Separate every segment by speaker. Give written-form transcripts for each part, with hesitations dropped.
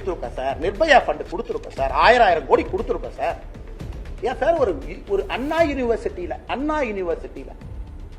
Speaker 1: கொடுத்துருக்கோம் sir, Nirbhaya fund கொடுத்துருக்கோம் sir, 1000 கோடி கொடுத்துருக்கோம் சார். ஏன் சார் ஒரு அண்ணா யூனிவர்சிட்டியில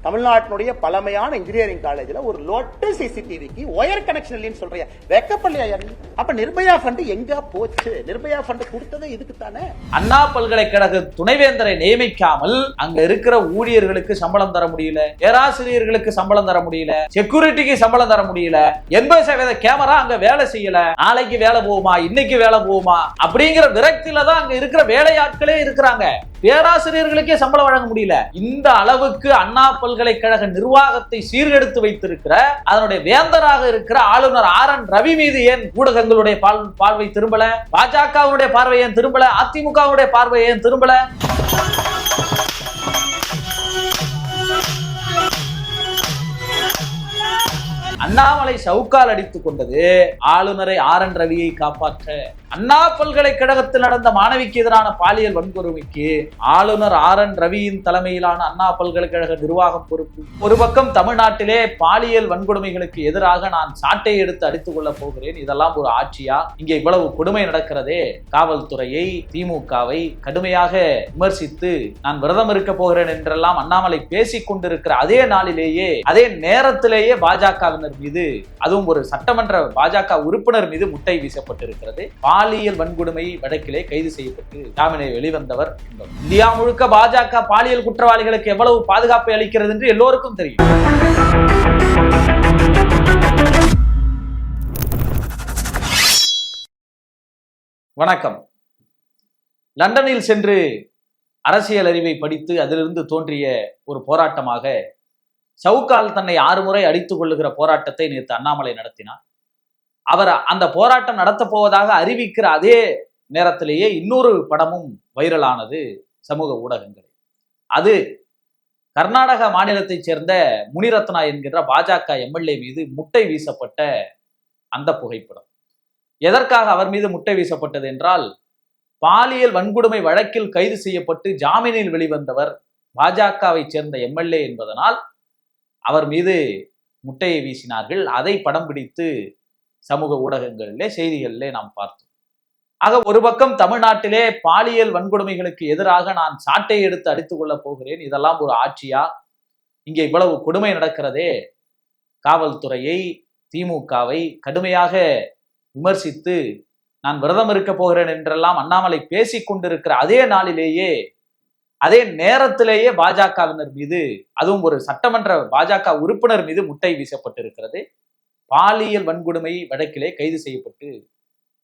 Speaker 1: தமிழ்நாட்டினுடைய பழமையான இன்ஜினியரிங் காலேஜ்ல ஒரு லோட்டு சிசிடிவிக்கு ஒயர் கனெக்ஷன் இல்லைன்னு சொல்றியா? வெக்கப்படலையா? அப்ப நிர்பயா ஃபண்ட் எங்க போச்சு? நிர்பயா ஃபண்ட் கொடுத்ததே இதுக்கு தானே.
Speaker 2: அண்ணா பல்கலைக்கழக துணைவேந்தரை நியமிக்காமல் அங்க இருக்கிற ஊழியர்களுக்கு சம்பளம் தர முடியல, பேராசிரியர்களுக்கு சம்பளம் தர முடியல, செக்யூரிட்டிக்கு சம்பளம் தர முடியல, 80% கேமரா அங்க வேலை செய்யல, நாளைக்கு வேலை போகுமா, இன்னைக்கு வேலை போகுமா அப்படிங்கிற விரக்தியில தான் அங்க இருக்கிற வேலையாட்களே இருக்கிறாங்க. பேராசிரியர்களுக்கே சம்பளம் வழங்க முடியல. இந்த அளவுக்கு அண்ணா பல்கலைக்கழக நிர்வாகத்தை சீர்கெடுத்து வைத்திருக்கிற அதனுடைய வேந்தராக இருக்கிற ஆளுநர் RN ரவி மீது ஏன் ஊடகங்களுடைய பார்வை திரும்பல? பாஜகவுடைய பார்வை ஏன் திரும்பல? அதிமுகவுடைய பார்வை ஏன் திரும்பல? அண்ணாமலை சவுக்கால் அடித்துக் கொண்டது ஆளுநரை RN ரவியை காப்பாற்ற. அண்ணா பல்கலைக்கழகத்தில் நடந்த மாணவிக்கு எதிரான பாலியல் வன்கொடுமைக்கு ஆளுநர் RN ரவியின் தலைமையிலான அண்ணா பல்கலைக்கழக நிர்வாகம் பொறுப்பு. ஒரு பக்கம் தமிழ்நாட்டிலே பாலியல் வன்கொடுமைகளுக்கு எதிராக நான் சாட்டை எடுத்து அடித்துக் கொள்ள போகிறேன், இதெல்லாம் ஒரு ஆட்சியா? இங்கே இவ்வளவு கொடுமை நடக்கிறதே. காவல்துறையை, திமுகவை கடுமையாக விமர்சித்து நான் விரதம் இருக்க போகிறேன் என்றெல்லாம் அண்ணாமலை பேசிக் கொண்டிருக்கிற அதே நாளிலேயே, அதே நேரத்திலேயே பாஜகவினர் மீது, அதுவும் ஒரு சட்டமன்ற பாஜக உறுப்பினர் மீது முட்டை வீசப்பட்டிருக்கிறது. பாலியல் வன்கொடுமை வழக்கிலே கைது செய்யப்பட்டு ஜாமீனை வெளிவந்தவர். இந்தியா முழுக்க பாஜக பாலியல் குற்றவாளிகளுக்கு எவ்வளவு பாதுகாப்பை அளிக்கிறது என்று எல்லோருக்கும் தெரியும். வணக்கம். லண்டனில் சென்று அரசியல் அறிவை படித்து அதிலிருந்து தோன்றிய ஒரு போராட்டமாக சவுக்கால் தன்னை 6 முறை அடித்துக் கொள்ளுகிற போராட்டத்தை நேற்று அண்ணாமலை நடத்தினார். அவர் அந்த போராட்டம் நடத்த போவதாக அறிவிக்கிற அதே நேரத்திலேயே இன்னொரு படமும் வைரலானது சமூக ஊடகங்களில். அது கர்நாடக மாநிலத்தைச் சேர்ந்த முனிரத்னா என்கிற பாஜக MLA மீது முட்டை வீசப்பட்ட அந்த புகைப்படம். எதற்காக அவர் மீது முட்டை வீசப்பட்டது என்றால், பாலியல் வன்கொடுமை வழக்கில் கைது செய்யப்பட்டு ஜாமீனில் வெளிவந்தவர் பாஜகவை சேர்ந்த MLA என்பதனால் அவர் மீது முட்டையை வீசினார்கள். அதை படம் பிடித்து சமூக ஊடகங்களிலே, செய்திகளிலே நாம் பார்த்தோம். ஆக ஒரு பக்கம் தமிழ்நாட்டிலே பாலியல் வன்கொடுமைகளுக்கு எதிராக நான் சாட்டை எடுத்து அடித்துக் கொள்ள போகிறேன், இதெல்லாம் ஒரு ஆட்சியா? இங்கே இவ்வளவு கொடுமை நடக்கிறதே. காவல்துறையை, திமுகவை கடுமையாக விமர்சித்து நான் விரதம் இருக்க போகிறேன் என்றெல்லாம் அண்ணாமலை பேசிக் கொண்டிருக்கிற அதே நாளிலேயே, அதே நேரத்திலேயே பாஜகவினர் மீது, அதுவும் ஒரு சட்டமன்ற பாஜக உறுப்பினர் மீது முட்டை வீசப்பட்டிருக்கிறது. பாலியல் வன்கொடுமை வழக்கிலே கைது செய்யப்பட்டு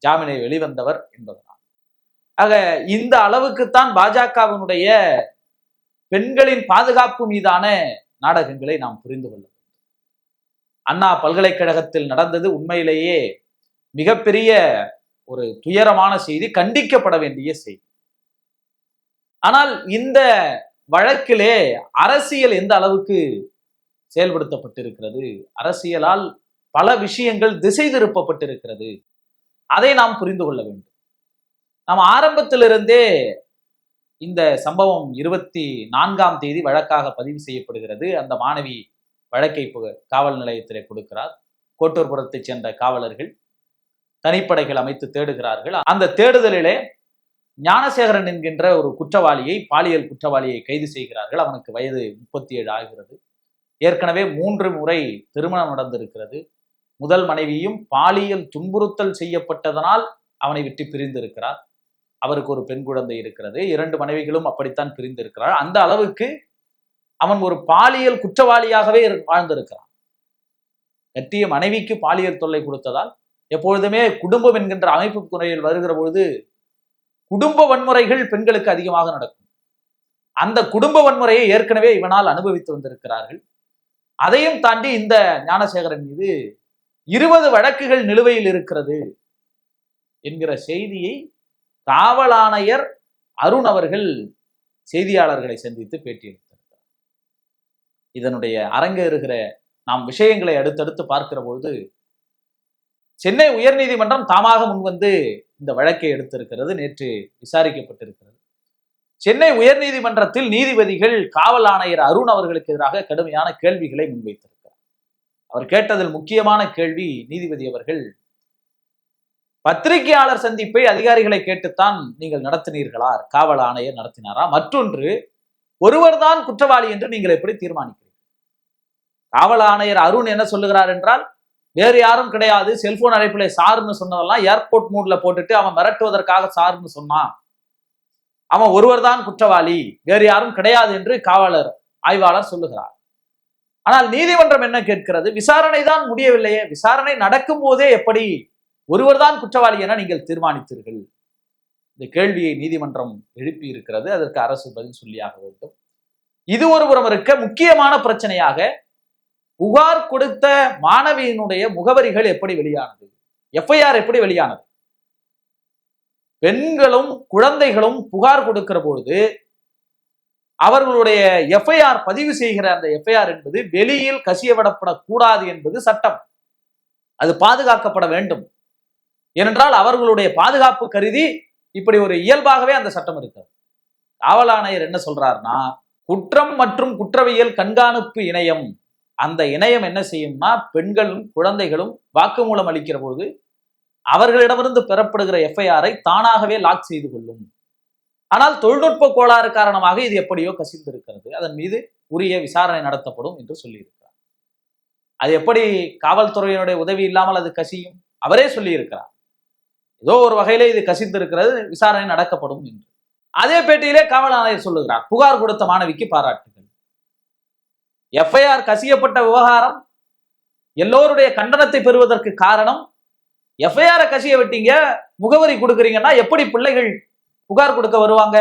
Speaker 2: ஜாமீனை வெளிவந்தவர் என்பதனால். ஆக இந்த அளவுக்குத்தான் பாஜகவினுடைய பெண்களின் பாதுகாப்பு மீதான நாடகங்களை நாம் புரிந்து கொள்ள வேண்டும். அண்ணா பல்கலைக்கழகத்தில் நடந்தது உண்மையிலேயே மிகப்பெரிய ஒரு துயரமான செய்தி, கண்டிக்கப்பட வேண்டிய செய்தி. ஆனால் இந்த வழக்கிலே அரசியல் எந்த அளவுக்கு செயல்படுத்தப்பட்டிருக்கிறது, அரசியலால் பல விஷயங்கள் திசை திருப்பப்பட்டிருக்கிறது, அதை நாம் புரிந்து கொள்ள வேண்டும். நாம் ஆரம்பத்திலிருந்தே இந்த சம்பவம் 24ஆம் தேதி வழக்காக பதிவு செய்யப்படுகிறது. அந்த மாணவி வழக்கை காவல் நிலையத்திலே கொடுக்கிறார். கோட்டூர்புரத்தைச் சேர்ந்த காவலர்கள் தனிப்படைகள் அமைத்து தேடுகிறார்கள். அந்த தேடுதலிலே ஞானசேகரன் என்கின்ற ஒரு குற்றவாளியை, பாலியல் குற்றவாளியை கைது செய்கிறார்கள். அவனுக்கு வயது 37 ஆகிறது. ஏற்கனவே 3 முறை திருமணம் நடந்திருக்கிறது. முதல் மனைவியும் பாலியல் துன்புறுத்தல் செய்யப்பட்டதனால் அவனை விட்டு பிரிந்திருக்கிறார். அவருக்கு ஒரு பெண் குழந்தை இருக்கிறது. 2 மனைவிகளும் அப்படித்தான் பிரிந்திருக்கிறார். அந்த அளவுக்கு அவன் ஒரு பாலியல் குற்றவாளியாகவே வாழ்ந்திருக்கிறான். கட்டிய மனைவிக்கு பாலியல் தொல்லை கொடுத்ததால், எப்பொழுதுமே குடும்பம் என்கின்ற அமைப்பு துறையில் வருகிற பொழுது குடும்ப வன்முறைகள் பெண்களுக்கு அதிகமாக நடக்கும். அந்த குடும்ப வன்முறையை ஏற்கனவே இவனால் அனுபவித்து வந்திருக்கிறார்கள். அதையும் தாண்டி இந்த ஞானசேகரன் மீது 20 வழக்குகள் நிலுவையில் இருக்கிறது என்கிற செய்தியை காவல் ஆணையர் அருண் அவர்கள் செய்தியாளர்களை சந்தித்து பேட்டியளித்திருக்கிறார். இதனுடைய அரங்கேறுகிற நாம் விஷயங்களை அடுத்தடுத்து பார்க்கிற பொழுது, சென்னை உயர்நீதிமன்றம் தாமாக முன்வந்து இந்த வழக்கை எடுத்திருக்கிறது. நேற்று விசாரிக்கப்பட்டிருக்கிறது. சென்னை உயர்நீதிமன்றத்தில் நீதிபதிகள் காவல் ஆணையர் அருண் அவர்களுக்கு எதிராக கடுமையான கேள்விகளை முன்வைத்திருக்கிறார். அவர் கேட்டதில் முக்கியமான கேள்வி, நீதிபதி அவர்கள் பத்திரிகையாளர் சந்திப்பை அதிகாரிகளை கேட்டுத்தான் நீங்கள் நடத்தினீர்களா? காவல் ஆணையர் நடத்தினாரா? மற்றொன்று, ஒருவர்தான் குற்றவாளி என்று நீங்கள் எப்படி தீர்மானிக்கிறீர்கள்? காவல் ஆணையர் அருண் என்ன சொல்லுகிறார் என்றால், வேறு யாரும் கிடையாது, செல்போன் அழைப்பிலே சார்னு சொன்னதெல்லாம் ஏர்போர்ட் மூட்ல போட்டுட்டு அவன் மிரட்டுவதற்காக சார்னு சொன்னான், அவன் ஒருவர் தான் குற்றவாளி, வேறு யாரும் கிடையாது என்று காவலர் ஆய்வாளர் சொல்லுகிறார். ஆனால் நீதிமன்றம் என்ன கேட்கிறது? விசாரணை தான் முடியவில்லையே, விசாரணை நடக்கும் போதே எப்படி ஒருவர் தான் குற்றவாளி என நீங்கள் தீர்மானித்தீர்கள்? இந்த கேள்வியை நீதிமன்றம் எழுப்பி இருக்கிறது. அதற்கு அரசு பதில் சொல்லியாக வேண்டும். இது ஒரு புறம் இருக்க, முக்கியமான பிரச்சனையாக புகார் கொடுத்த மாணவியினுடைய முகவரிகள் எப்படி வெளியானது, எஃப்ஐஆர் எப்படி வெளியானது? பெண்களும் குழந்தைகளும் புகார் கொடுக்கிற பொழுது அவர்களுடைய எஃப்ஐஆர் பதிவு செய்கிற அந்த எஃப்ஐஆர் என்பது வெளியில் கசியவிடப்படக்கூடாது என்பது சட்டம். அது பாதுகாக்கப்பட வேண்டும். ஏனென்றால் அவர்களுடைய பாதுகாப்பு கருதி இப்படி ஒரு இயல்பாகவே அந்த சட்டம் இருக்கிறது. காவல் ஆணையர் என்ன சொல்றாருன்னா, குற்றம் மற்றும் குற்றவியல் கண்காணிப்பு இணையம், அந்த இணையம் என்ன செய்யும்னா, பெண்களும் குழந்தைகளும் வாக்குமூலம் அளிக்கிற போது அவர்களிடமிருந்து பெறப்படுகிற எஃப்ஐஆரை தானாகவே லாக் செய்து கொள்ளும். ஆனால் தொழில்நுட்ப கோளாறு காரணமாக இது எப்படியோ கசிந்திருக்கிறது, அதன் மீது உரிய விசாரணை நடத்தப்படும் என்று சொல்லியிருக்கிறார். அது எப்படி காவல்துறையினுடைய உதவி இல்லாமல் அது கசியும்? அவரே சொல்லியிருக்கிறார், ஏதோ ஒரு வகையிலே இது கசிந்திருக்கிறது, விசாரணை நடக்கப்படும் என்று. அதே பேட்டியிலே காவல் ஆணையர் சொல்லுகிறார், புகார் கொடுத்த மாணவிக்கு பாராட்டுகள். எஃப்ஐஆர் கசியப்பட்ட விவகாரம் எல்லோருடைய கண்டனத்தை பெறுவதற்கு காரணம், எஃப்ஐஆரை கசிய விட்டீங்க, முகவரி கொடுக்குறீங்கன்னா எப்படி பிள்ளைகள் புகார் கொடுக்க வருவாங்க?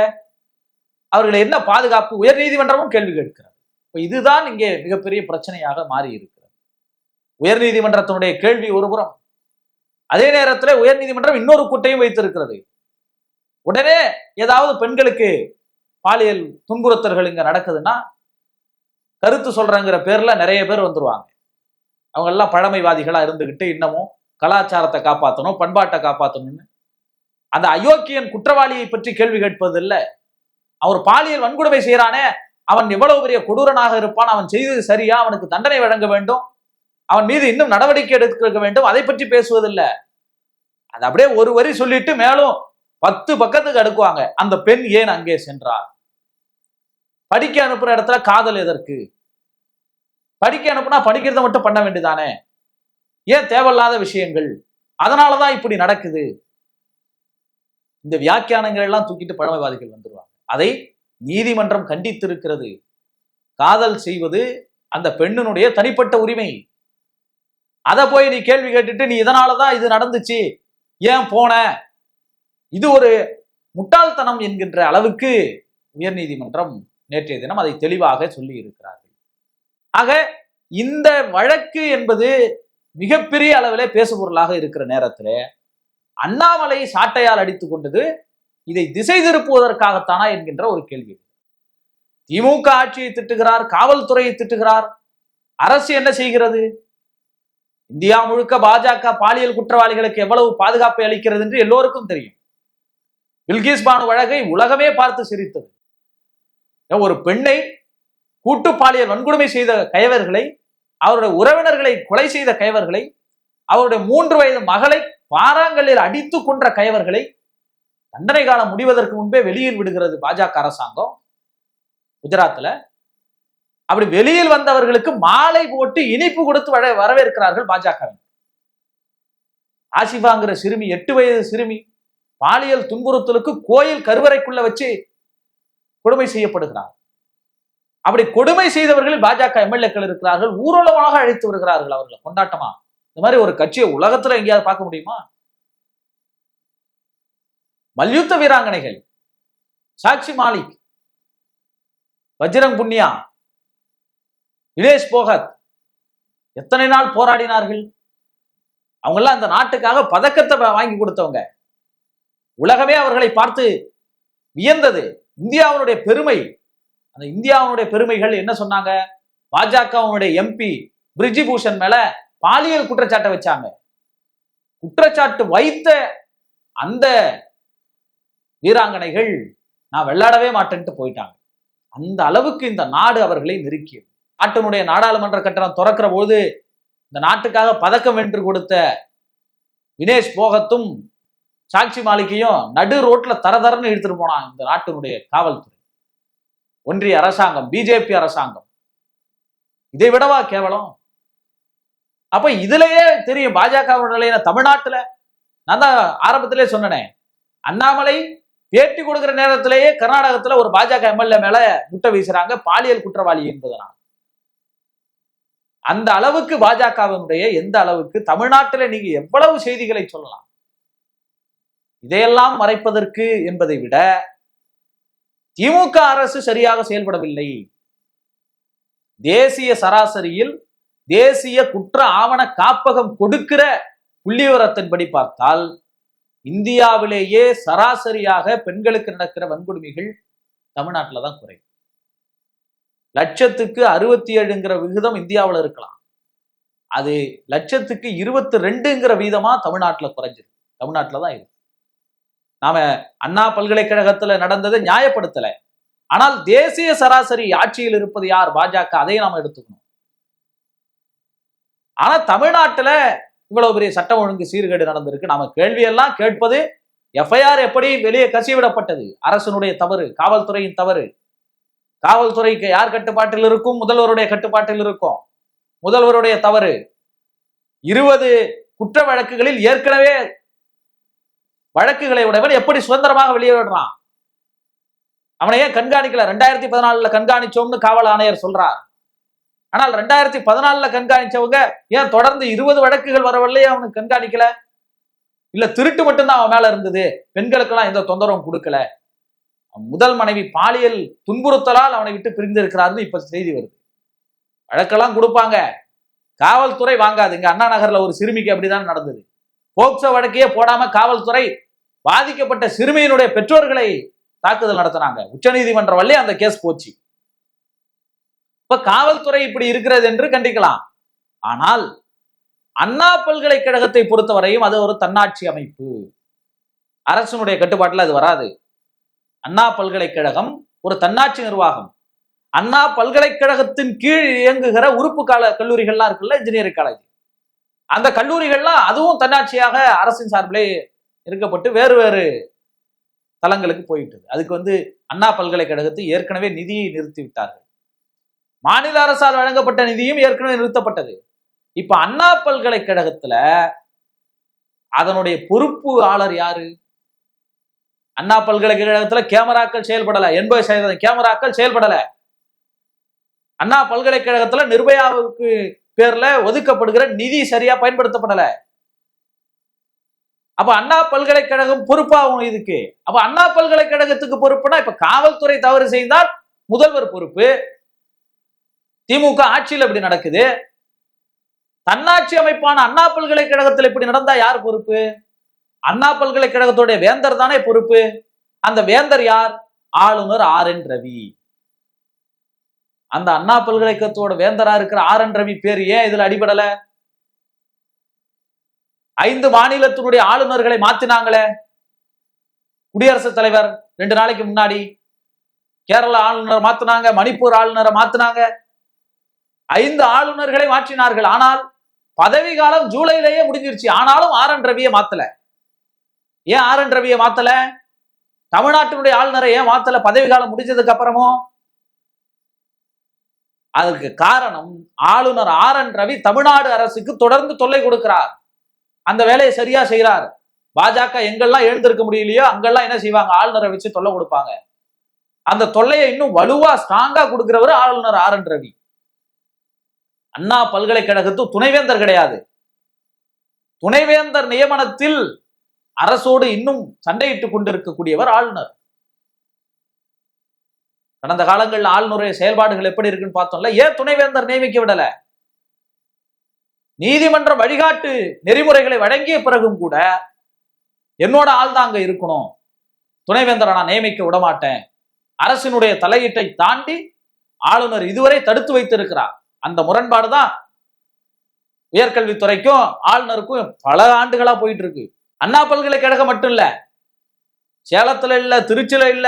Speaker 2: அவர்கள் என்ன பாதுகாப்பு? உயர் நீதிமன்றமும் கேள்வி கேட்கிறது. இதுதான் இங்கே மிகப்பெரிய பிரச்சனையாக மாறி இருக்கிறது. உயர் நீதிமன்றத்தினுடைய கேள்வி ஒருபுறம், அதே நேரத்தில் உயர் நீதிமன்றம் இன்னொரு கூட்டையும் வைத்திருக்கிறது. உடனே ஏதாவது பெண்களுக்கு பாலியல் துன்புறுத்தல்கள் இங்க நடக்குதுன்னா கருத்து சொல்றங்கிற பேர்ல நிறைய பேர் வந்துருவாங்க. அவங்க எல்லாம் பழமைவாதிகளா இருந்துகிட்டு இன்னமும் கலாச்சாரத்தை காப்பாற்றணும், பண்பாட்டை காப்பாற்றணும்னு. அந்த அயோக்கியன் குற்றவாளியை பற்றி கேள்வி கேட்பது இல்லை. அவர் பாலியல் வன்கொடுமை செய்யறானே, அவன் எவ்வளவு பெரிய கொடூரனாக இருப்பான், அவன் செய்தது சரியா, அவனுக்கு தண்டனை வழங்க வேண்டும், அவன் மீது இன்னும் நடவடிக்கை எடுக்க வேண்டும், அதை பற்றி பேசுவதில்லை. அது அப்படியே ஒரு வரி சொல்லிட்டு மேலும் 10 பக்கத்துக்கு அடுக்குவாங்க. அந்த பெண் ஏன் அங்கே சென்றார்? படிக்க அனுப்புற இடத்துல காதல் எதற்கு? படிக்க அனுப்புனா படிக்கிறத மட்டும் பண்ண வேண்டியதானே, ஏன் தேவையில்லாத விஷயங்கள்? அதனாலதான் இப்படி நடக்குது. இந்த வியாக்கியானங்கள் எல்லாம் தூக்கிட்டு பழமைவாதிகள் வந்துருவாங்க. அதை நீதிமன்றம் கண்டித்திருக்கிறது. காதல் செய்வது அந்த பெண்ணினுடைய தனிப்பட்ட உரிமை. அதை போய் நீ கேள்வி கேட்டுட்டு நீ இதனாலதான் இது நடந்துச்சு, ஏன் போன, இது ஒரு முட்டாள்தனம் என்கின்ற அளவுக்கு உயர் நீதிமன்றம் நேற்றைய தினம் அதை தெளிவாக சொல்லி இருக்கிறார்கள். ஆக இந்த வழக்கு என்பது மிகப்பெரிய அளவிலே பேசுபொருளாக இருக்கிற நேரத்தில் அண்ணாமலை சாட்டையால் அடித்துக் கொண்டது இதை திசை திருப்புவதற்காகத்தானா என்கின்ற ஒரு கேள்வி. திமுக ஆட்சியை திட்டுகிறார், காவல்துறையை திட்டுகிறார், அரசு என்ன செய்கிறது? இந்தியா முழுக்க பாஜக பாலியல் குற்றவாளிகளுக்கு எவ்வளவு பாதுகாப்பை அளிக்கிறது என்று எல்லோருக்கும் தெரியும். பில்கிஸ் பானு வழக்கை உலகமே பார்த்து சிரித்தது. ஒரு பெண்ணை கூட்டு பாலியல் வன்கொடுமை செய்த கயவர்களை, அவருடைய உறவினர்களை கொலை செய்த கயவர்களை, அவருடைய 3 வயது மகளை பாறாங்கல்லில் அடித்து கொன்ற கயவர்களை தண்டனை காலம் முடிவதற்கு முன்பே வெளியில் விடுகிறது பாஜக அரசாங்கம். குஜராத்ல அப்படி வெளியில் வந்தவர்களுக்கு மாலை போட்டு இனிப்பு கொடுத்து வரவேற்கிறார்கள் பாஜக. ஆசிஃபாங்கிற சிறுமி, 8 வயது சிறுமி, பாலியல் துன்புறுத்தலுக்கு கோயில் கருவறைக்குள்ள வச்சு கொடுமை செய்யப்படுகிறார். அப்படி கொடுமை செய்தவர்கள் பாஜக எம்எல்ஏக்கள் இருக்கிறார்கள், ஊர்வலமாக அழைத்து வருகிறார்கள் அவர்களை கொண்டாட்டமா. இந்த மாதிரி ஒரு கட்சியை உலகத்துல எங்கேயாவது பார்க்க முடியுமா? மல்யுத்த வீராங்கனைகள் சாக்ஷி மாலிக், பஜ்ரங் புன்னியா, வினேஷ் போகத் எத்தனை நாள் போராடினார்கள். அவங்க எல்லாம் அந்த நாட்டுக்காக பதக்கத்தை வாங்கி கொடுத்தவங்க. உலகமே அவர்களை பார்த்து வியந்தது. இந்தியாவுடைய பெருமை, அந்த இந்தியாவுடைய பெருமைகள் என்ன சொன்னாங்க? பாஜகவுடைய எம்பி பிரிஜிபூஷன் மேல பாலியல் குற்றச்சாட்டை வச்சாங்க. குற்றச்சாட்டு வைத்த அந்த வீராங்கனைகள் நான் விளையாடவே மாட்டேன்ட்டு போயிட்டாங்க. அந்த அளவுக்கு இந்த நாடு அவர்களை நெருக்கியது. நாட்டினுடைய நாடாளுமன்ற கட்டணம் திறக்கிற போது இந்த நாட்டுக்காக பதக்கம் வென்று கொடுத்த வினேஷ் போகத்தும் சாட்சி மாளிகையும் நடு ரோட்ல தரதரன்னு இழுத்துட்டு போனான் இந்த நாட்டினுடைய காவல்துறை, ஒன்றிய அரசாங்கம், பிஜேபி அரசாங்கம். இதை விடவா கேவலம்? அப்ப இதுலயே தெரியும் பாஜக நிலையில. தமிழ்நாட்டுல நான் தான் ஆரம்பத்திலே சொன்னேன், அண்ணாமலை பேட்டி கொடுக்கிற நேரத்திலேயே கர்நாடகத்துல ஒரு பாஜக எம்எல்ஏ மேல முட்டை வீசுறாங்க, பாலியல் குற்றவாளி என்பதனால். அந்த அளவுக்கு பாஜகவினுடைய எந்த அளவுக்கு தமிழ்நாட்டில் நீங்க எவ்வளவு செய்திகளை சொல்லலாம். இதையெல்லாம் மறைப்பதற்கு என்பதை விட திமுக அரசு சரியாக செயல்படவில்லை. தேசிய சராசரியில் தேசிய குற்ற ஆவண காப்பகம் கொடுக்கிற புள்ளிவிவரத்தின்படி பார்த்தால் இந்தியாவிலேயே சராசரியாக பெண்களுக்கு நடக்கிற வன்கொடுமைகள் தமிழ்நாட்டில் தான் குறையும். லட்சத்துக்கு 67ங்கிற விகிதம் இந்தியாவில் இருக்கலாம், அது லட்சத்துக்கு 22ங்கிற வீதமா தமிழ்நாட்டில் குறைஞ்சிருக்கு. தமிழ்நாட்டில் தான் இருக்கு. நாம அண்ணா பல்கலைக்கழகத்துல நடந்ததை நியாயப்படுத்தல, ஆனால் தேசிய சராசரி ஆட்சியில் இருப்பது யார்? பாஜக. அதை நாம எடுத்துக்கணும். ஆனா தமிழ்நாட்டுல இவ்வளவு பெரிய சட்டம் ஒழுங்கு சீர்கேடு நடந்திருக்கு. நாம கேள்வியெல்லாம் கேட்பது எஃப்ஐஆர் எப்படி வெளியே கசிவிடப்பட்டது? அரசனுடைய தவறு, காவல்துறையின் தவறு. காவல்துறைக்கு யார் கட்டுப்பாட்டில் இருக்கும்? முதல்வருடைய கட்டுப்பாட்டில் இருக்கும். முதல்வருடைய தவறு. 20 குற்ற வழக்குகளில் ஏற்கனவே வழக்குகளை உடையவன் எப்படி சுதந்திரமாக வெளியே விடுறான்? அவனை ஏன் கண்காணிக்கல? 2014 கண்காணிச்சோம்னு காவல் ஆணையர் சொல்றார். ஆனால் 2014 கண்காணிச்சவங்க ஏன் தொடர்ந்து 20 வழக்குகள் வரவில்லையே அவனுக்கு கண்காணிக்கல? இல்ல திருட்டு மட்டும்தான் அவன் மேல இருந்தது, பெண்களுக்கெல்லாம் எந்த தொந்தரவும் கொடுக்கல, முதல் மனைவி பாலியல் துன்புறுத்தலால் அவனை விட்டு பிரிந்திருக்கிறார்னு இப்ப செய்தி வருது. வழக்கெல்லாம் கொடுப்பாங்க, காவல்துறை வாங்காது. இங்க அண்ணா நகர்ல ஒரு சிறுமிக்கு அப்படிதான் நடந்தது. போக்சோ வழக்கையே போடாம காவல்துறை பாதிக்கப்பட்ட சிறுமியினுடைய பெற்றோர்களை தாக்குதல் நடத்தினாங்க. உச்சநீதிமன்றம் வழியே அந்த கேஸ் போச்சு. இப்ப காவல்துறை இப்படி இருக்கிறது என்று கண்டிக்கலாம். ஆனால் அண்ணா பல்கலைக்கழகத்தை பொறுத்தவரையும் அது ஒரு தன்னாட்சி அமைப்பு, அரசனுடைய கட்டுப்பாட்டில் அது வராது. அண்ணா பல்கலைக்கழகம் ஒரு தன்னாட்சி நிர்வாகம். அண்ணா பல்கலைக்கழகத்தின் கீழ் இயங்குகிற உறுப்பு கல்லூரிகள்லாம் இருக்குல்ல, இன்ஜினியரிங் காலேஜ், அந்த கல்லூரிகள்லாம் அதுவும் தன்னாட்சியாக அரசின் சார்பிலே இருக்கப்பட்டு வேறு வேறு தளங்களுக்கு போயிட்டது. அதுக்கு அண்ணா பல்கலைக்கழகத்தை ஏற்கனவே நிதியை நிறுத்தி விட்டார்கள். மாநில அரசால் வழங்கப்பட்ட நிதியும் ஏற்கனவே நிறுத்தப்பட்டது. இப்ப அண்ணா பல்கலைக்கழகத்துல அதனுடைய பொறுப்பு ஆளர் யாரு? அண்ணா பல்கலைக்கழகத்துல கேமராக்கள் செயல்படல, 80% கேமராக்கள் செயல்படல. அண்ணா பல்கலைக்கழகத்துல நிர்பயாவுக்கு பேர்ல ஒதுக்கப்படுகிற நிதி சரியா பயன்படுத்தப்படல. அப்ப அண்ணா பல்கலைக்கழகம் பொறுப்பாகும் இதுக்கு. அப்ப அண்ணா பல்கலைக்கழகத்துக்கு பொறுப்புனா இப்ப காவல்துறை தவறு செய்தால் முதல்வர் பொறுப்பு. திமுக ஆட்சியில் இப்படி நடக்குது. தன்னாட்சி அமைப்பான அண்ணா பல்கலைக்கழகத்தில் இப்படி நடந்தா யார் பொறுப்பு? அண்ணா பல்கலைக்கழகத்துடைய வேந்தர் தானே பொறுப்பு. அந்த வேந்தர் யார்? ஆளுநர் RN ரவி. அந்த அண்ணா பல்கலைக்கழகத்தோட வேந்தரா இருக்கிற RN ரவி பேர் ஏன் இதுல அடிபடல? 5 மாநிலத்தினுடைய ஆளுநர்களை மாத்தினாங்களே குடியரசுத் தலைவர் 2 நாளைக்கு முன்னாடி. கேரளா ஆளுநர் மாத்தினாங்க, மணிப்பூர் ஆளுநரை மாத்தினாங்க, 5 ஆளுநர்களை மாற்றினார்கள். ஆனால் பதவி காலம் ஜூலையிலேயே முடிஞ்சிருச்சு. ஆனாலும் RN ரவியை மாத்தல. ஏன் RN ரவியை மாத்தல? தமிழ்நாட்டினுடைய ஆளுநரை ஏன் மாத்தல பதவி காலம் முடிஞ்சதுக்கு அப்புறமும்? அதுக்கு காரணம் ஆளுநர் RN ரவி தமிழ்நாடு அரசுக்கு தொடர்ந்து தொல்லை கொடுக்கிறார். அந்த வேலையை சரியா செய்யறார். பாஜக எங்கெல்லாம் எழுந்திருக்க முடியலையோ அங்கெல்லாம் என்ன செய்வாங்க? ஆளுநரை வச்சு தொல்லை கொடுப்பாங்க. அந்த தொல்லையை இன்னும் வலுவா ஸ்ட்ராங்கா கொடுக்கிறவர் ஆளுநர் RN ரவி. அண்ணா பல்கலைக்கழகத்து துணைவேந்தர் கிடையாது. துணைவேந்தர் நியமனத்தில் அரசோடு இன்னும் சண்டையிட்டுக் கொண்டிருக்கக்கூடியவர் ஆளுநர். கடந்த காலங்களில் ஆளுநருடைய செயல்பாடுகள் எப்படி இருக்குன்னு பார்த்தோம்ல. ஏன் துணைவேந்தர் நியமிக்க விடல? நீதிமன்ற வழிகாட்டு நெறிமுறைகளை வழங்கிய பிறகும் கூட என்னோட ஆள் தான் அங்க இருக்கணும், துணைவேந்தரை நான் நியமிக்க விட மாட்டேன், அரசினுடைய தலையீட்டை தாண்டி ஆளுநர் இதுவரை தடுத்து வைத்திருக்கிறார். அந்த முரண்பாடு தான் உயர்கல்வித்துறைக்கும் ஆளுநருக்கும் பல ஆண்டுகளா போயிட்டு இருக்கு. அண்ணா பல்கலைக்கழகம் மட்டும் இல்ல, சேலத்துல இல்ல, திருச்சியில இல்ல,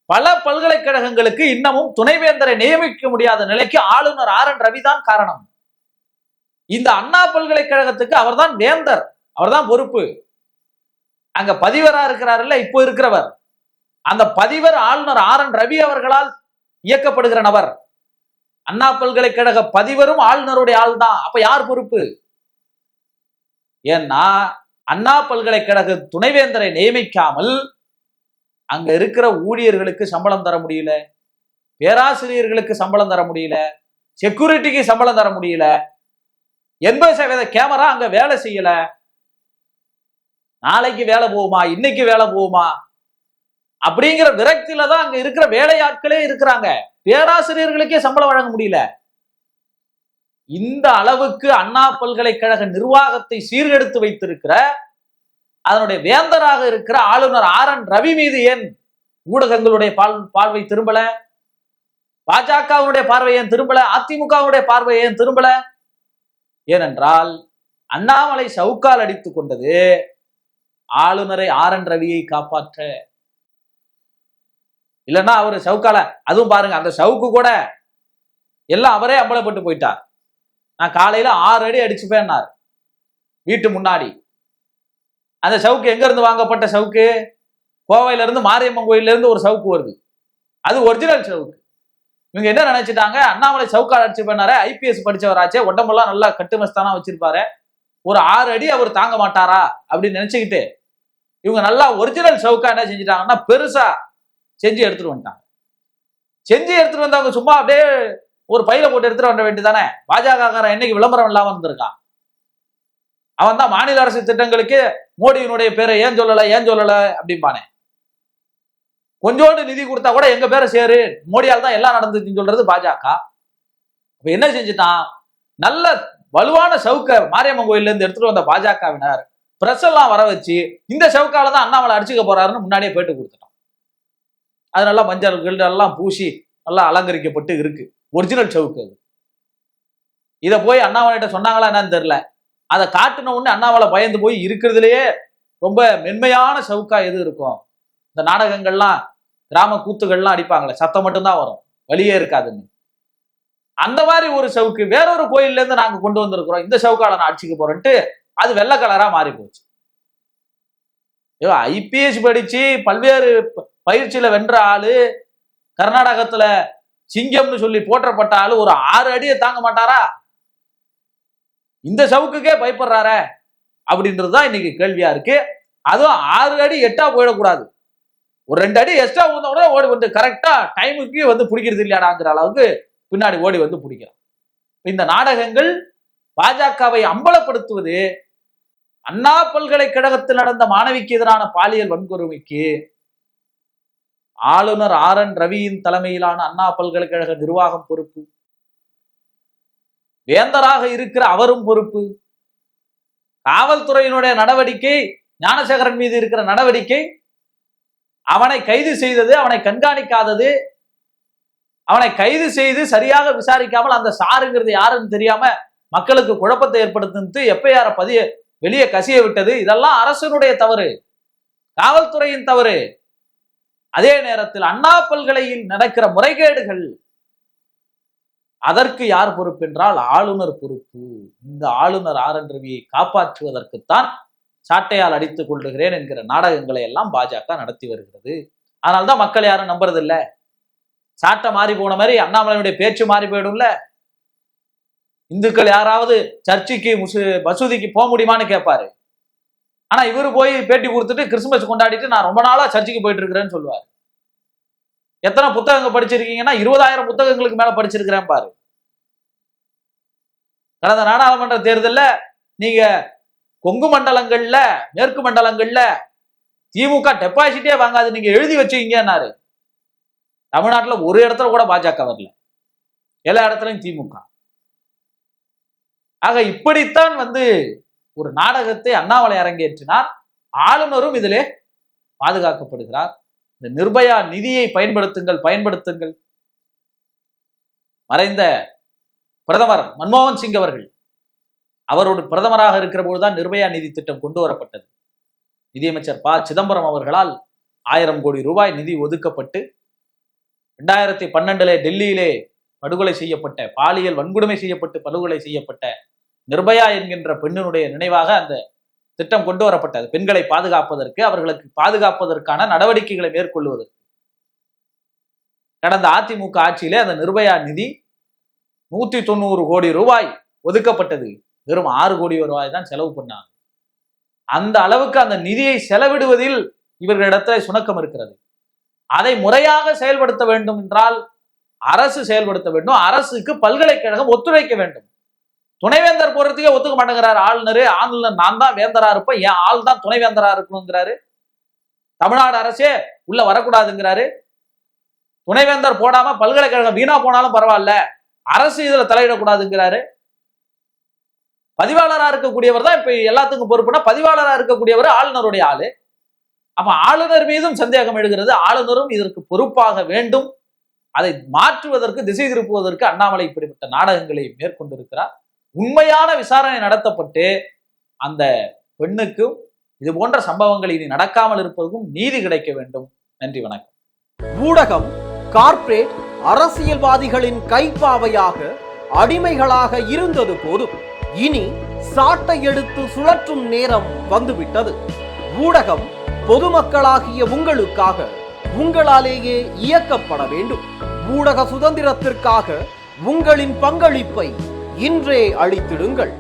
Speaker 2: பல பல்கலைக்கழகங்களுக்கு இன்னமும் துணைவேந்தரை நியமிக்க முடியாத நிலைக்கு ஆளுநர் RN ரவி தான் காரணம். இந்த அண்ணா பல்கலைக்கழகத்துக்கு அவர்தான் வேந்தர், அவர்தான் பொறுப்பு. அங்க பதிவரா இருக்கிறாருல்ல இப்போ இருக்கிறவர், அந்த பதிவர் ஆளுநர் RN ரவி அவர்களால் இயக்கப்படுகிற நபர். அண்ணா பல்கலைக்கழக பதிவரும் ஆளுநருடைய ஆள் தான். அப்ப யார் பொறுப்பு? ஏன்னா அண்ணா பல்கலைக்கழக துணைவேந்தரை நியமிக்காமல் அங்க இருக்கிற ஊழியர்களுக்கு சம்பளம் தர முடியல, பேராசிரியர்களுக்கு சம்பளம் தர முடியல, செக்யூரிட்டிக்கு சம்பளம் தர முடியல, 80% கேமரா அங்க வேலை செய்யல. நாளைக்கு வேலை போகுமா, இன்னைக்கு வேலை போகுமா அப்படிங்கிற விரக்தியில தான் அங்க இருக்கிற வேலையாட்களே இருக்கிறாங்க. பேராசிரியர்களுக்கே சம்பளம் வழங்க முடியல. இந்த அளவுக்கு அண்ணா பல்கலைக்கழக நிர்வாகத்தை சீர்கெடுத்து வைத்திருக்கிற அதனுடைய வேந்தராக இருக்கிற ஆளுநர் RN ரவி மீது ஏன் ஊடகங்களுடைய பார்வை திரும்பல? பாஜகவுடைய பார்வை ஏன் திரும்பல? அதிமுகவுடைய பார்வை ஏன் திரும்பல? ஏனென்றால் அண்ணாமலை சவுக்கால் அடித்துக் கொண்டது ஆளுநரை RN ரவியை காப்பாற்ற. இல்லைன்னா அவரு சவுக்கால, அதுவும் பாருங்க, அந்த சவுக்கு கூட எல்லாம் அவரே அம்பலப்பட்டு போயிட்டார். நான் காலையில 6 அடி அடிச்சுப்பேன்னார் வீட்டு முன்னாடி. அந்த சவுக்கு எங்க இருந்து வாங்கப்பட்ட சவுக்கு? கோவையில இருந்து, மாரியம்மன் கோயில இருந்து ஒரு சவுக்கு வருது. அது ஒரிஜினல் சவுக்கு. இவங்க என்ன நினைச்சிட்டாங்க, அண்ணாமலை சவுக்கால் அடிச்சுப்பேனாரு, IPS படிச்சவராச்சே, உடம்பெல்லாம் நல்லா கட்டுமஸ்தானா வச்சிருப்பாரு, ஒரு 6 அடி அவர் தாங்க மாட்டாரா அப்படின்னு நினைச்சுக்கிட்டு இவங்க நல்லா ஒரிஜினல் சவுக்கா என்ன செஞ்சுட்டாங்கன்னா பெருசா செஞ்சு எடுத்துட்டு வந்துட்டாங்க. செஞ்சு எடுத்துட்டு வந்தவங்க சும்மா அப்படியே ஒரு பையில போட்டு எடுத்துட்டு வர வேண்டியதானே. பாஜக என்னைக்கு விளம்பரம் இல்லாம இருந்திருக்கான்? அவன் தான் மாநில அரசு திட்டங்களுக்கு மோடியினுடைய பேரை ஏன் சொல்லல அப்படிம்பானே. கொஞ்சோண்டு நிதி கொடுத்தா கூட எங்க பேரை சேரு, மோடியால் தான் எல்லாம் நடந்துச்சுன்னு சொல்றது பாஜக. அப்ப என்ன செஞ்சுட்டான், நல்ல வலுவான சவுக்க மாரியம்மன் கோயில்ல இருந்து எடுத்துட்டு வந்த பாஜகவினர் பிரஸ் எல்லாம் வர வச்சு இந்த சவுக்கால தான் அண்ணாமலை அடிச்சுக்க போறாருன்னு முன்னாடியே போயிட்டு கொடுத்துட்டான். அது நல்லா மஞ்சள் எல்லாம் பூசி நல்லா அலங்கரிக்கப்பட்டு இருக்கு, ஒரிஜினல் சவுக்கு அது. இதை போய் அண்ணாமலைகிட்ட சொன்னாங்களா என்னன்னு தெரியல. அதை காட்டின உடனே அண்ணாமலை பயந்து போய் இருக்கிறதுலயே ரொம்ப மென்மையான சவுக்கா எது இருக்கும், இந்த நாடகங்கள்லாம் கிராம கூத்துகள்லாம் அடிப்பாங்களே, சத்தம் மட்டும்தான் வரும், வழியே இருக்காதுன்னு, அந்த மாதிரி ஒரு சவுக்கு வேறொரு கோயில்ல இருந்து நாங்க கொண்டு வந்திருக்கிறோம், இந்த சவுக்கால நான் அடிச்சுக்க போறேன்ட்டு அது வெள்ளை கலரா மாறி போச்சு. IPS படிச்சு பல்வேறு பயிற்சியில வென்ற ஆளு, கர்நாடகத்துல சிங்கம்னு சொல்லி போற்றப்பட்ட ஆளு ஒரு 6 அடியை தாங்க மாட்டாரா? இந்த சவுக்குக்கே பயப்படுறார அப்படின்றதுதான் இன்னைக்கு கேள்வியா இருக்கு. அதுவும் 6 அடி 8 போயிடக்கூடாது, ஒரு 2 அடி எக்ஸ்ட்ரா வந்த உடனே ஓடி வந்து கரெக்டா டைமுக்கு வந்து பிடிக்கிறது இல்லையாடாங்கிற அளவுக்கு பின்னாடி ஓடி வந்து பிடிக்கிறான். இந்த நாடகங்கள் பாஜகவை அம்பலப்படுத்துவது அண்ணா பல்கலைக்கழகத்தில் நடந்த மாணவிக்கு எதிரான பாலியல் வன்கொடுமைக்கு ஆளுநர் RN ரவியின் தலைமையிலான அண்ணா பல்கலைக்கழக நிர்வாகம் பொறுப்பு, வேந்தராக இருக்கிற அவரும் பொறுப்பு, காவல்துறையினுடைய நடவடிக்கை, ஞானசேகரன் மீது இருக்கிற நடவடிக்கை, அவனை கைது செய்தது, அவனை கண்காணிக்காதது, அவனை கைது செய்து சரியாக விசாரிக்காமல் அந்த சாருங்கிறது யாருன்னு தெரியாம மக்களுக்கு குழப்பத்தை ஏற்படுத்தி FIR வெளியே கசிய விட்டது, இதெல்லாம் அரசனுடைய தவறு, காவல்துறையின் தவறு. அதே நேரத்தில் அண்ணா பல்கலையில் நடக்கிற முறைகேடுகள், அதற்கு யார் பொறுப்பு என்றால் ஆளுநர் பொறுப்பு. இந்த ஆளுநர் RN ரவியை காப்பாற்றுவதற்குத்தான் சாட்டையால் அடித்துக் கொள்ளுகிறேன் என்கிற நாடகங்களை எல்லாம் பாஜக நடத்தி வருகிறது. அதனால்தான் மக்கள் யாரும் நம்புறதில்லை. சாட்டை மாறி போன மாதிரி அண்ணாமலையுடைய பேச்சு மாறி போயிடும்ல. இந்துக்கள் யாராவது சர்ச்சுக்கு மசூதிக்கு போக முடியுமான்னு கேட்பாரு. ஆனா இவரு போய் பேட்டி கொடுத்துட்டு கிறிஸ்துமஸ் கொண்டாடிட்டு நான் ரொம்ப நாளா சர்ச்சுக்கு போயிட்டு இருக்கிறேன்னு சொல்லுவாரு. எத்தனை புத்தகங்கள் படிச்சிருக்கீங்கன்னா 20,000 புத்தகங்களுக்கு மேல படிச்சிருக்கிறேன் பாரு. கடந்த நாடாளுமன்ற தேர்தலில் நீங்க கொங்கு மண்டலங்கள்ல, மேற்கு மண்டலங்கள்ல திமுக டெபாசிட்டே வாங்காது, நீங்க எழுதி வச்சுக்கீங்கன்னாரு. தமிழ்நாட்டுல ஒரு இடத்துல கூட பாஜக வரல, எல்லா இடத்துலயும் திமுக. ஆக இப்படித்தான் ஒரு நாடகத்தை அண்ணாமலை அரங்கேற்றினார். ஆளுநரும் இதிலே பாதுகாக்கப்படுகிறார். இந்த நிர்பயா நிதியை பயன்படுத்துங்கள். மறைந்த பிரதமர் மன்மோகன் சிங் அவர்கள், அவரோடு பிரதமராக இருக்கிற போதுதான் நிர்பயா நிதி திட்டம் கொண்டு வரப்பட்டது. நிதியமைச்சர் சிதம்பரம் அவர்களால் 1000 கோடி ரூபாய் நிதி ஒதுக்கப்பட்டு 2012 டெல்லியிலே படுகொலை செய்யப்பட்ட, பாலியல் வன்கொடுமை செய்யப்பட்டு படுகொலை செய்யப்பட்ட நிர்பயா என்கின்ற பெண்ணினுடைய நினைவாக அந்த திட்டம் கொண்டு வரப்பட்டது. பெண்களை பாதுகாப்பதற்கு, அவர்களுக்கு பாதுகாப்பதற்கான நடவடிக்கைகளை மேற்கொள்வதற்கு. கடந்த அதிமுக ஆட்சியிலே அந்த நிர்பயா நிதி 190 கோடி ரூபாய் ஒதுக்கப்பட்டது. வெறும் 6 கோடி ரூபாய் தான் செலவு பண்ணாங்க. அந்த அளவுக்கு அந்த நிதியை செலவிடுவதில் இவர்களிடத்தில் சுணக்கம் இருக்கிறது. அதை முறையாக செயல்படுத்த வேண்டும் என்றால் அரசு செயல்படுத்த வேண்டும். அரசுக்கு பல்கலைக்கழகம் ஒத்துழைக்க வேண்டும். துணைவேந்தர் போறதுக்கே ஒத்துக்க மாட்டேங்கிறாரு ஆளுநர். ஆளுநர் நான் தான் வேந்தரா இருப்பேன், என் ஆள் தான் துணைவேந்தரா இருக்கணுங்கிறாரு. தமிழ்நாடு அரசே உள்ள வரக்கூடாதுங்கிறாரு. துணைவேந்தர் போடாம பல்கலைக்கழகம் வீணா போனாலும் பரவாயில்ல, அரசு இதுல தலையிடக்கூடாதுங்கிறாரு. பதிவாளரா இருக்கக்கூடியவர் தான் இப்ப எல்லாத்துக்கும் பொறுப்புனா, பதிவாளரா இருக்கக்கூடியவர் ஆளுநருடைய ஆளு. அப்ப ஆளுநர் மீதும் சந்தேகம் எழுகிறது. ஆளுநரும் இதற்கு பொறுப்பாக வேண்டும். அதை மாற்றுவதற்கு, திசை திருப்புவதற்கு அண்ணாமலை இப்படிப்பட்ட நாடகங்களை மேற்கொண்டிருக்கிறார். உண்மையான விசாரணை நடத்தப்பட்டு அந்த பெண்ணுக்கும் இது போன்ற சம்பவங்கள் இனி நடக்காமல் இருப்பதற்கும் நீதி கிடைக்க வேண்டும். நன்றி, வணக்கம்.
Speaker 3: ஊடகம் கார்ப்பரேட் அரசியல்வாதிகளின் கைப்பாவையாக, அடிமைகளாக இருந்தது போதும். இனி சாட்டை எடுத்து சுழற்றும் நேரம் வந்துவிட்டது. ஊடகம் பொதுமக்களாகிய உங்களுக்காக, உங்களாலேயே இயக்கப்பட வேண்டும். ஊடக சுதந்திரத்திற்காக உங்களின் பங்களிப்பை இன்றே அளித்திடுங்கள்.